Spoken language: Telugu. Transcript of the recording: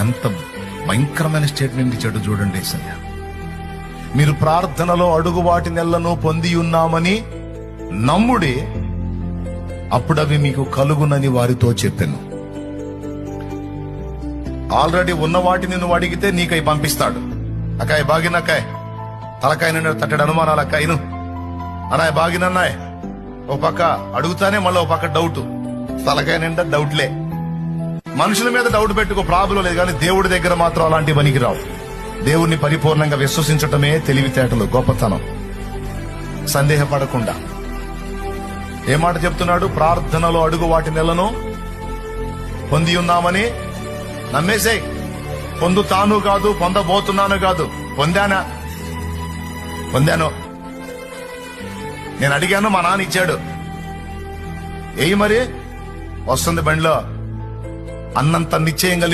ఎంత భయంకరమైన స్టేట్మెంట్ ఇచ్చాడు చూడండి యేసయ్య. మీరు ప్రార్థనలో అడుగు వాటి నెలను పొంది ఉన్నామని నమ్ముడి, అప్పుడవి మీకు కలుగునని వారితో చెప్పాను. ఆల్రెడీ ఉన్న వాటిని నువ్వు అడిగితే నీకై పంపిస్తాడు. అక్కాయ్ బాగినక్కాయ్, తలకాయ నిండా తట్టడు అనుమానాలు అక్కాయను అనాయ్ బాగినన్నాయ్. ఓ పక్క అడుగుతానే మళ్ళీ ఓ పక్క డౌట్, తలకాయ నిండా డౌట్లే. మనుషుల మీద డౌట్ పెట్టుకో, ప్రాబ్లం లేదు, కానీ దేవుడి దగ్గర మాత్రం అలాంటి పనికి రావు. దేవుణ్ణి పరిపూర్ణంగా విశ్వసించటమే తెలివితేటలు, గొప్పతనం. సందేహపడకుండా ఏ మాట చెప్తున్నాడు? ప్రార్థనలో అడుగు వాటి నెలను పొంది ఉన్నామని నమ్మేసే. పొందుతాను కాదు, పొందబోతున్నాను కాదు, పొందాను. నేను అడిగాను, మా నాన్న ఇచ్చాడు. ఏయి మరి వస్తుంది బండిలో అన్నంత నిశ్చయం